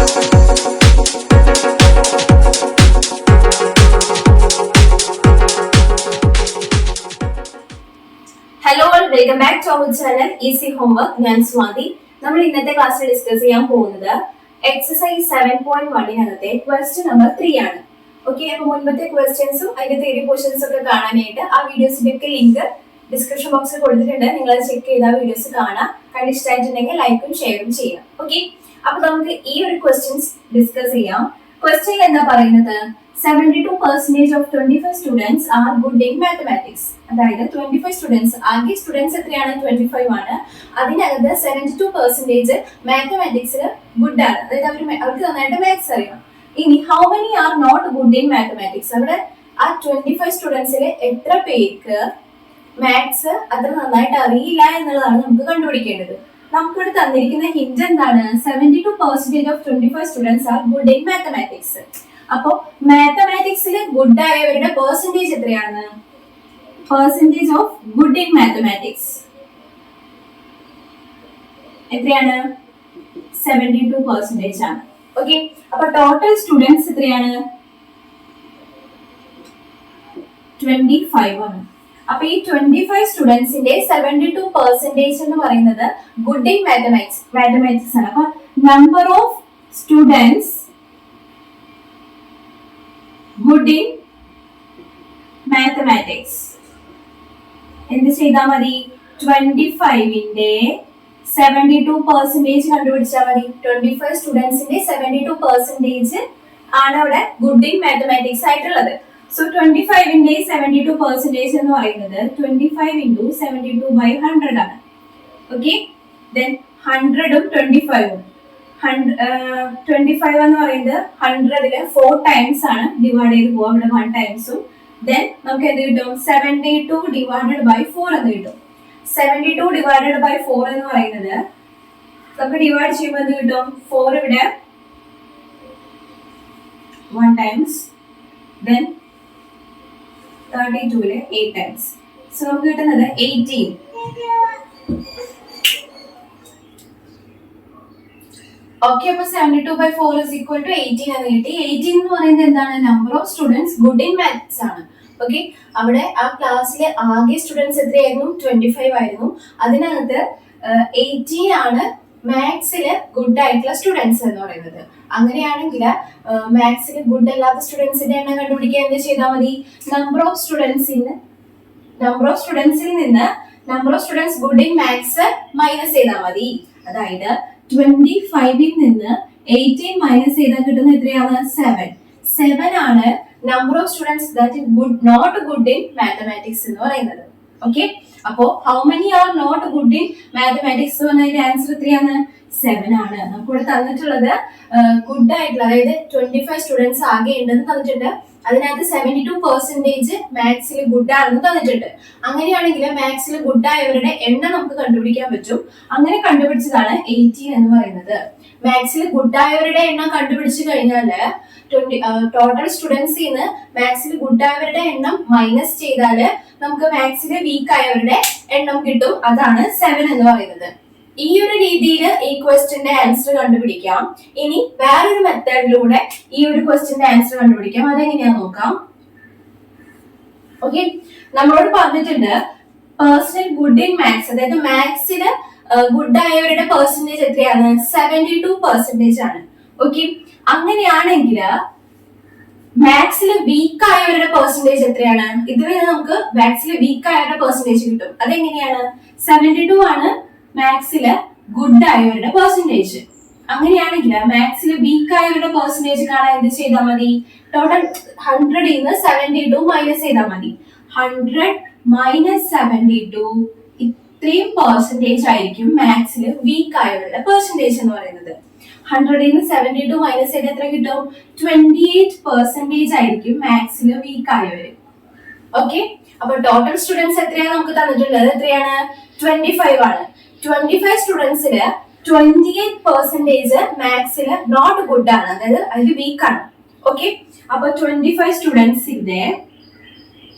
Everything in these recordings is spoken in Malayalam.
Hello all, welcome back to our channel easy homework. ഞാൻ സ്വാതി. നമ്മൾ ഇന്നത്തെ ക്ലാസ്സിൽ ഡിസ്കസ് ചെയ്യാൻ പോകുന്നത് എക്സസൈസ് 7.1 ക്വസ്റ്റ്യൻ നമ്പർ 3 ആണ്. ഓക്കെ, അപ്പൊ മുൻപത്തെ ക്വസ്റ്റ്യൻസും അതിന്റെ തിയറി പോർഷൻസ് ഒക്കെ കാണാനായിട്ട് ആ വീഡിയോസിന്റെ ഒക്കെ ലിങ്ക് ഡിസ്ക്രിപ്ഷൻ ബോക്സിൽ കൊടുത്തിട്ടുണ്ട്. നിങ്ങൾ അത് ചെക്ക് ചെയ്ത് ആ വീഡിയോസ് കാണാം. കണ്ട് ഇഷ്ടമായിട്ടുണ്ടെങ്കിൽ ലൈക്കും ഷെയറും ചെയ്യാം. ഓക്കെ, അപ്പൊ നമുക്ക് ഈ ഒരു ക്വസ്റ്റ്യൻസ് ഡിസ്കസ് ചെയ്യാം. ക്വസ്റ്റ്യൻ എന്താ പറയുന്നത്? 72% of 25 students are good in mathematics. അതായത് 25 സ്റ്റുഡൻസ്, ആകെ സ്റ്റുഡൻസ് എത്രയാണ്? 25 ആണ്. അതിനകത്ത് 72% മാത്തമാറ്റിക്സിൽ ഗുഡ് ആണ്. അതായത് അവർക്ക് നന്നായിട്ട് മാത്സ് അറിയാം. ഇനി how many are not good in mathematics? അവിടെ ആ 25 സ്റ്റുഡൻസിൽ എത്ര പേർക്ക് മാത്സ് അത്ര നന്നായിട്ട് അറിയില്ല എന്നുള്ളതാണ് നമുക്ക് കണ്ടുപിടിക്കേണ്ടത്. നമുക്കിവിടെ തന്നിരിക്കുന്ന ഹിന്റ് എന്താണ്? 72% of 25 students are good in mathematics. അപ്പോ മാത്തമാറ്റിക്സിൽ ഗുഡ് ആയവരുടെ പെർസെന്റേജ് എത്രയാണ്? Percentage of good in mathematics എത്രയാണ്? 72% ആണ്. ഓക്കെ, അപ്പൊ ടോട്ടൽ സ്റ്റുഡൻസ് എത്രയാണ്? 25 ആണ്. അപ്പൊ ഈ 25 സ്റ്റുഡൻസിന്റെ 72% എന്ന് പറയുന്നത് ഗുഡ് ഇൻ മാത്തമാറ്റിക്സ് ആണ്. അപ്പൊ number of students good in mathematics എന്ത് ചെയ്താൽ മതി? 25ന്റെ 72% കണ്ടുപിടിച്ചാൽ മതി. 25 സ്റ്റുഡൻസിന്റെ 72% ആണ് അവിടെ ഗുഡ് ഇൻ മാത്തമാറ്റിക്സ് ആയിട്ടുള്ളത്. സോ 25ന്റെ 72% എന്ന് പറയുന്നത് 25 into 72/100 ആണ്. ഓക്കെ, ദെൻ 100ഉം 25ഉം 25 എന്ന് പറയുന്നത് 100ല് 4 ടൈംസ് ആണ് ഡിവൈഡ് ചെയ്ത് പോകുക. ഇവിടെ 1 ടൈംസും ദെൻ നമുക്ക് എന്ത് കിട്ടും? 72 divided by 4 എന്ന് കിട്ടും. 72 divided by 4 എന്ന് പറയുന്നത് നമുക്ക് ഡിവൈഡ് ചെയ്യുമ്പോൾ എന്ത് കിട്ടും? 4 ഇവിടെ 1 ടൈംസ് ദെൻ 32ല് 8 ടൈംസ്. സോ നമുക്ക് കിട്ടുന്നത് 18. ഓക്കെ, അപ്പൊ 72/4 is equal to 18 എന്ന് കിട്ടി. 18 എന്ന് പറയുന്നത് എന്താണ്? Number of students good in maths ആണ്. ഓക്കെ, അവിടെ ആ ക്ലാസ്സിലെ ആകെ സ്റ്റുഡൻസ് എത്രയായിരുന്നു? 25 ആയിരുന്നു. അതിനകത്ത് 18 ആണ് മാത്സില് ഗുഡ് ആയിട്ടുള്ള സ്റ്റുഡൻസ് എന്ന് പറയുന്നത്. അങ്ങനെയാണെങ്കിൽ മാത്സിൽ ഗുഡ് അല്ലാത്ത സ്റ്റുഡൻസിന്റെ എണ്ണം കണ്ടുപിടിക്കാൻ എന്ത് ചെയ്താൽ മതി? നമ്പർ ഓഫ് സ്റ്റുഡൻസിൽ നിന്ന് number of students good in maths minus ചെയ്താൽ മതി. അതായത് 25ൽ നിന്ന് 18 മൈനസ് ചെയ്താൽ കിട്ടുന്ന എത്രയാണ്? 7 ആണ് number of students that is not good in mathematics എന്ന് പറയുന്നത്. ഓക്കെ, അപ്പോ how many are not good in mathematics എന്നതിന്റെ ആൻസർ എത്രയാണ്? 7 ആണ്. നമുക്കിവിടെ തന്നിട്ടുള്ളത് ഗുഡ് ആയിട്ടുള്ള, അതായത് 25 സ്റ്റുഡൻസ് ആകെ ഉണ്ടെന്ന് തന്നിട്ടുണ്ട്. അതിനകത്ത് 72% മാത്സിൽ ഗുഡ് ആണെന്ന് തന്നിട്ടുണ്ട്. അങ്ങനെയാണെങ്കിൽ മാത്സിൽ ഗുഡ് ആയവരുടെ എണ്ണം നമുക്ക് കണ്ടുപിടിക്കാൻ പറ്റും. അങ്ങനെ കണ്ടുപിടിച്ചതാണ് 18 എന്ന് പറയുന്നത്. മാത്സിൽ ഗുഡ് ആയവരുടെ എണ്ണം കണ്ടുപിടിച്ചു കഴിഞ്ഞാൽ ടോട്ടൽ സ്റ്റുഡൻസിൽ നിന്ന് മാത്സിൽ ഗുഡ് ആയവരുടെ എണ്ണം മൈനസ് ചെയ്താൽ നമുക്ക് മാത്സിൽ വീക്ക് ആയവരുടെ എണ്ണം കിട്ടും. അതാണ് 7 എന്ന് പറയുന്നത്. ഈ ഒരു രീതിയിൽ ഈ ക്വസ്റ്റ്യന്റെ ആൻസർ കണ്ടുപിടിക്കാം. ഇനി വേറൊരു മെത്തേഡിലൂടെ ഈ ഒരു ക്വസ്റ്റ്യന്റെ ആൻസർ കണ്ടുപിടിക്കാം. അതെങ്ങനെയാന്ന് നോക്കാം. ഓക്കെ, നമ്മളോട് പറഞ്ഞിട്ടുണ്ട് പേഴ്സണൽ ഗുഡ് ഇൻ മാത്സ്, അതായത് മാത്സില് ഗുഡ് ആയവരുടെ പെർസെന്റേജ് എത്രയാണ്? 72% ആണ്. ഓക്കെ, അങ്ങനെയാണെങ്കിൽ മാത്സിൽ വീക്ക് ആയവരുടെ പെർസെന്റേജ് എത്രയാണ്? ഇതുവരെ നമുക്ക് മാത്സിൽ വീക്ക് ആയവരുടെ പെർസെന്റേജ് കിട്ടും. അതെങ്ങനെയാണ്? 72 ആണ് മാത്സില് ഗുഡ് ആയവരുടെ പെർസെന്റേജ്. അങ്ങനെയാണെങ്കിൽ മാത്സിൽ വീക്ക് ആയവരുടെ പെർസെന്റേജ് കാണാൻ എന്ത് ചെയ്താൽ മതി? ടോട്ടൽ 100ൽ നിന്ന് 72 മൈനസ് ചെയ്താൽ മതി. 100 മൈനസ് 72 ഇത്രയും പെർസെന്റേജ് ആയിരിക്കും മാത്സിൽ വീക്ക് ആയവരുടെ പെർസെന്റേജ് എന്ന് പറയുന്നത്. 100ൽ നിന്ന് 72 മൈനസ് ചെയ്ത് എത്ര കിട്ടും? 28% ആയിരിക്കും മാത്സിൽ വീക്ക് ആയവര്. ഓക്കെ, അപ്പൊ ടോട്ടൽ സ്റ്റുഡൻസ് എത്രയാണ് നമുക്ക് തന്നിട്ടുള്ളത്? എത്രയാണ്? 25 ആണ്. 25 സ്റ്റുഡൻസില് 28% മാത്സിൽ നോട്ട് ഗുഡ് ആണ്, അതായത് അതിൽ വീക്ക് ആണ്. ഓക്കെ, അപ്പൊ 25 സ്റ്റുഡൻസിന്റെ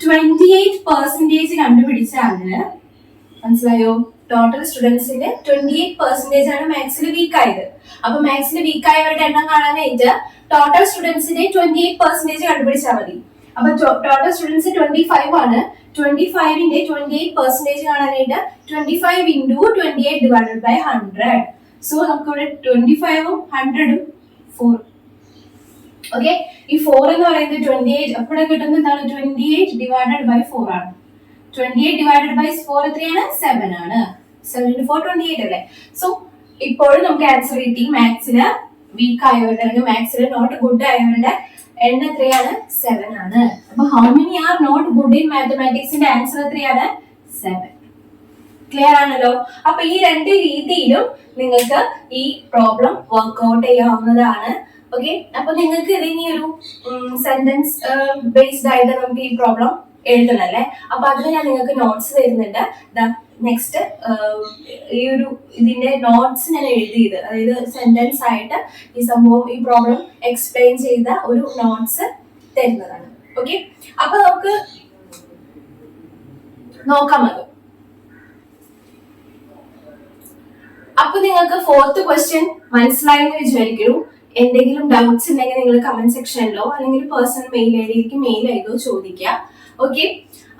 28% കണ്ടുപിടിച്ചാല് മനസ്സിലായോ? ടോട്ടൽ സ്റ്റുഡൻസിന്റെ 28% ആണ് മാത്സിൽ വീക്ക് ആയത്. അപ്പൊ മാത്സിൽ വീക്ക് ആയവരുടെ എണ്ണം കാണാനായിട്ട് ടോട്ടൽ സ്റ്റുഡൻസിന്റെ 28% കണ്ടുപിടിച്ചാൽ മതി. അപ്പൊ ടോട്ടൽ സ്റ്റുഡൻസ് 25 ആണ്. 25ന്റെ 28% കാണാനായിട്ട് 25 into 28 divided by 100. സോ നമുക്ക് ഇവിടെ 25ഉം 100ഉം 4. ഓക്കെ, ഈ 4 എന്ന് പറയുന്നത് 28, അപ്പോൾ കിട്ടുന്നത് എന്താണ്? 28 divided by 4 ആണ്. 28 divided by 4 എത്രയാണ്? 7 ആണ്. 7 into 4 28 അല്ലേ? സോ ഇപ്പോഴും നമുക്ക് ആൻസർ കിട്ടി. മാത്സിന് വീക്ക് ആയവരുടെ അല്ലെങ്കിൽ മാത്സിന് നോട്ട് ഗുഡ് ആയവരുടെ എണ്ണം എത്രയാണ്? 7 ആണ്. അപ്പൊ how many are not good in മാത്തമാറ്റിക്സിന്റെ ആൻസർ എത്രയാണ്? 7. ക്ലിയർ ആണല്ലോ? അപ്പൊ ഈ രണ്ട് രീതിയിലും നിങ്ങൾക്ക് ഈ പ്രോബ്ലം വർക്ക്ഔട്ട് ചെയ്യാവുന്നതാണ്. ഓക്കെ, അപ്പൊ നിങ്ങൾക്ക് ഇതിനി ഒരു സെന്റൻസ് ബേസ്ഡ് ആയിട്ട് നമുക്ക് ഈ പ്രോബ്ലം എഴുതണല്ലേ. അപ്പൊ അതിന് ഞാൻ നിങ്ങൾക്ക് നോട്ട്സ് തരുന്നുണ്ട്. നെക്സ്റ്റ് ഈ ഒരു ഇതിന്റെ നോട്ട്സ് ഞാൻ എഴുതിയത്, അതായത് സെന്റൻസ് ആയിട്ട് ഈ സംഭവം ഈ പ്രോബ്ലം എക്സ്പ്ലെയിൻ ചെയ്ത ഒരു നോട്ട്സ് തരുന്നതാണ്. ഓക്കെ, അപ്പൊ നമുക്ക് നോക്കാം അത്. അപ്പൊ നിങ്ങൾക്ക് 4th ക്വസ്റ്റ്യൻ മനസ്സിലായെന്ന് വിചാരിക്കുന്നു. എന്തെങ്കിലും ഡൗട്ട്സ് ഉണ്ടെങ്കിൽ നിങ്ങൾ കമന്റ് സെക്ഷനിലോ അല്ലെങ്കിൽ പേഴ്സണൽ മെയിൽ ഐഡിയിലേക്ക് മെയിൽ ചെയ്തോ ചോദിക്കുക. ഓക്കെ,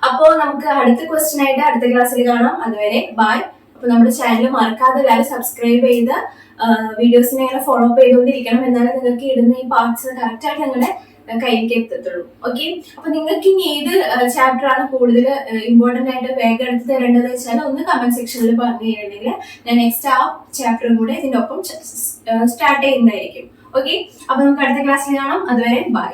അപ്പോ നമുക്ക് അടുത്ത ക്വസ്റ്റ്യൻ ആയിട്ട് അടുത്ത ക്ലാസ്സിൽ കാണാം. അതുവരെ ബൈ. അപ്പൊ നമ്മുടെ ചാനൽ മറക്കാതെ എല്ലാവരും സബ്സ്ക്രൈബ് ചെയ്ത് വീഡിയോസിനെ ഇങ്ങനെ ഫോളോ അപ്പ് ചെയ്തുകൊണ്ടിരിക്കണം. എന്നാലും നിങ്ങൾക്ക് ഇടുന്ന ഈ പാർട്സ് കറക്റ്റ് ആയിട്ട് നിങ്ങളുടെ കയ്യിലേക്ക് എത്തത്തുള്ളൂ. ഓക്കെ, അപ്പൊ നിങ്ങൾക്ക് ഇനി ഏത് ചാപ്റ്റർ ആണ് കൂടുതൽ ഇമ്പോർട്ടന്റ് ആയിട്ട് വേഗം എടുത്ത് തരേണ്ടത് വെച്ചാൽ ഒന്ന് കമന്റ് സെക്ഷനിൽ പറഞ്ഞു തരുന്നുണ്ടെങ്കിൽ ഞാൻ നെക്സ്റ്റ് ആ ചാപ്റ്ററും കൂടെ ഇതിന്റെ ഒപ്പം സ്റ്റാർട്ട് ചെയ്യുന്നതായിരിക്കും. ഓക്കെ, അപ്പൊ നമുക്ക് അടുത്ത ക്ലാസ്സിൽ കാണാം. അതുവരെ ബൈ.